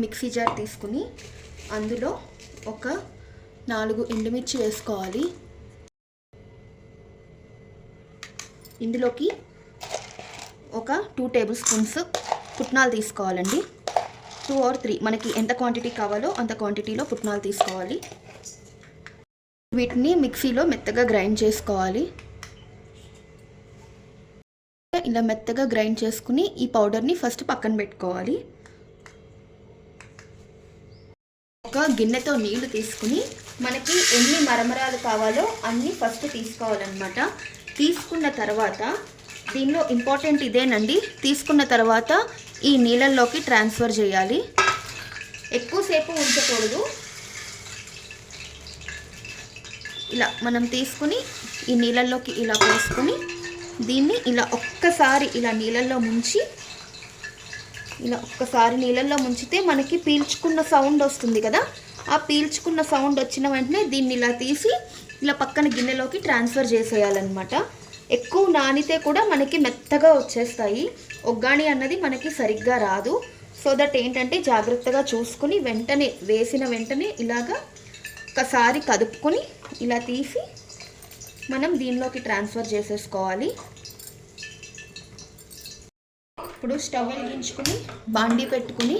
Mixie jar తీసుకుని అందులో ఒక 4 ఎండుమిర్చి వేసుకోవాలి. ఇందులోకి ఒక 2 టేబుల్ స్పూన్స్ పుట్నాలు తీసుకోవాలండి. 2 or 3 మనకి ఎంత క్వాంటిటీ కావాలో అంత క్వాంటిటీలో పుట్నాలు తీసుకోవాలి. వీటిని మిక్సీలో మెత్తగా గ్రైండ్ చేసుకోవాలి. ఇలా మెత్తగా గ్రైండ్ చేసుకుని ఈ పౌడర్ని ఫస్ట్ పక్కన పెట్టుకోవాలి. ఒక గిన్నెతో నీళ్లు తీసుకుని మనకి ఎన్ని మరమరాలు కావాలో అన్నీ ఫస్ట్ తీసుకోవాలన్నమాట. తీసుకున్న తర్వాత దీనిలో ఇంపార్టెంట్ ఇదేనండి, తీసుకున్న తర్వాత ఈ నీళ్ళల్లోకి ట్రాన్స్ఫర్ చేయాలి. ఎక్కువసేపు ఉంచకూడదు. ఇలా మనం తీసుకుని ఈ నీళ్ళల్లోకి ఇలా పోసుకొని దీన్ని ఇలా ఒక్కసారి ఇలా నీళ్ళల్లో ముంచితే మనకి పీల్చుకున్న సౌండ్ వస్తుంది కదా. ఆ పీల్చుకున్న సౌండ్ వచ్చిన వెంటనే దీన్ని ఇలా తీసి ఇలా పక్కన గిన్నెలోకి ట్రాన్స్ఫర్ చేసేయాలన్నమాట. ఎక్కువ నానితే కూడా మనకి మెత్తగా వచ్చేస్తాయి. ఒగ్గాణి అన్నది మనకి సరిగ్గా రాదు. సో దట్ ఏంటంటే జాగ్రత్తగా చూసుకుని వేసిన వెంటనే ఇలాగా ఒకసారి కదుపుకొని ఇలా తీసి మనం దీనిలోకి ట్రాన్స్ఫర్ చేసేసుకోవాలి. ఇప్పుడు స్టవ్ వెలిగించుకుని బాండీ పెట్టుకుని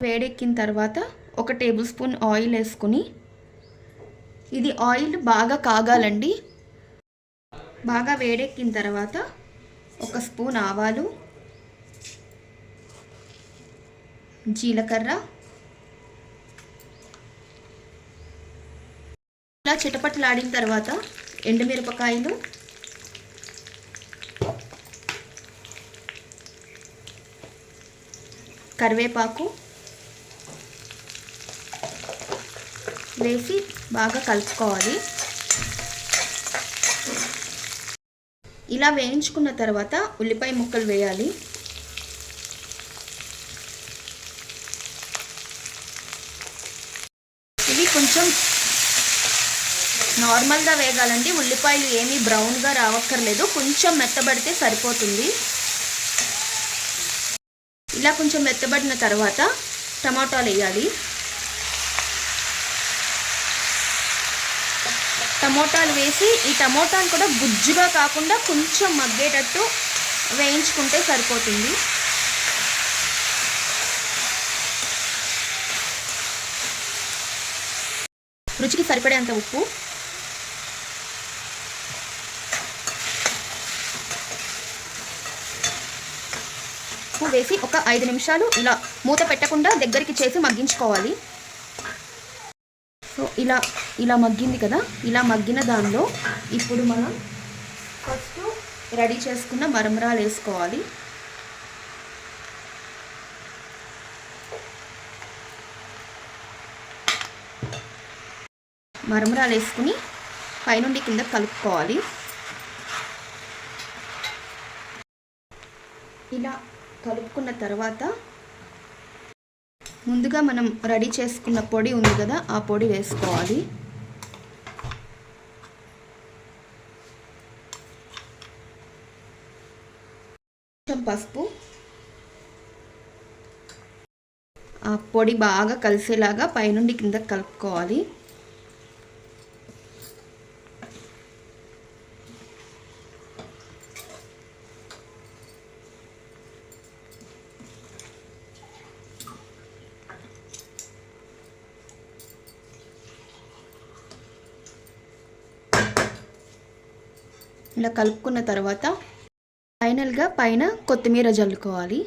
వేడెక్కిన తర్వాత 1 టేబుల్ స్పూన్ ఆయిల్ వేసుకుని ఇది ఆయిల్ బాగా కాగాలండి. బాగా వేడెక్కిన తర్వాత 1 స్పూన్ ఆవాలు, జీలకర్ర, ఇలా చిటపటలాడిన తర్వాత ఎండుమిరపకాయలు, కరివేపాకు వేసి బాగా కలుపుకోవాలి. ఇలా వేయించుకున్న తర్వాత ఉల్లిపాయ ముక్కలు వేయాలి. ఇవి కొంచెం నార్మల్గా వేగాలండి. ఉల్లిపాయలు ఏమీ బ్రౌన్గా రావక్కర్లేదు, కొంచెం మెత్తబడితే సరిపోతుంది. ఇలా కొంచెం మెత్తబడిన తర్వాత టమాటాలు వేయాలి. టమోటాలు వేసి ఈ టమోటాను కూడా గుజ్జుగా కాకుండా కొంచెం మగ్గేటట్టు వేయించుకుంటే సరిపోతుంది. రుచికి సరిపడేంత ఉప్పు, వేసి ఒక 5 నిమిషాలు ఇలా మూత పెట్టకుండా దగ్గరికి చేసి మగ్గించుకోవాలి. సో ఇలా మగ్గింది కదా. ఇలా మగ్గిన దానిలో ఇప్పుడు మనం ఫస్ట్ రెడీ చేసుకున్న మరమరాలు వేసుకోవాలి. మరమరాలు వేసుకుని పైనుండి కింద కలుపుకోవాలి. ఇలా కలుపుకున్న తర్వాత ముందుగా మనం రెడీ చేసుకున్న పొడి ఉంది కదా, ఆ పొడి వేసుకోవాలి. కొంచెం పసుపు, ఆ పొడి బాగా కలిసేలాగా పైనుండి కింద కలుపుకోవాలి. ఇలా కలుపుకున్న తర్వాత ఫైనల్గా పైన కొత్తిమీర జల్లుకోవాలి.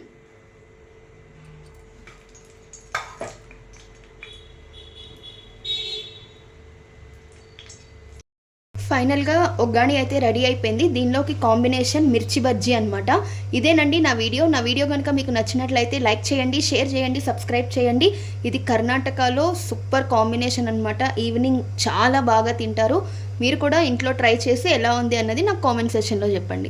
ఫైనల్గా ఒగ్గాణి అయితే రెడీ అయిపోయింది. దీనిలోకి కాంబినేషన్ మిర్చి బజ్జీ అనమాట. ఇదేనండి నా వీడియో కనుక మీకు నచ్చినట్లయితే లైక్ చేయండి, షేర్ చేయండి, సబ్స్క్రైబ్ చేయండి. ఇది కర్ణాటకలో సూపర్ కాంబినేషన్ అనమాట. ఈవినింగ్ చాలా బాగా తింటారు. మీరు కూడా ఇంట్లో ట్రై చేసి ఎలా ఉంది అన్నది నాకు కామెంట్ సెక్షన్లో చెప్పండి.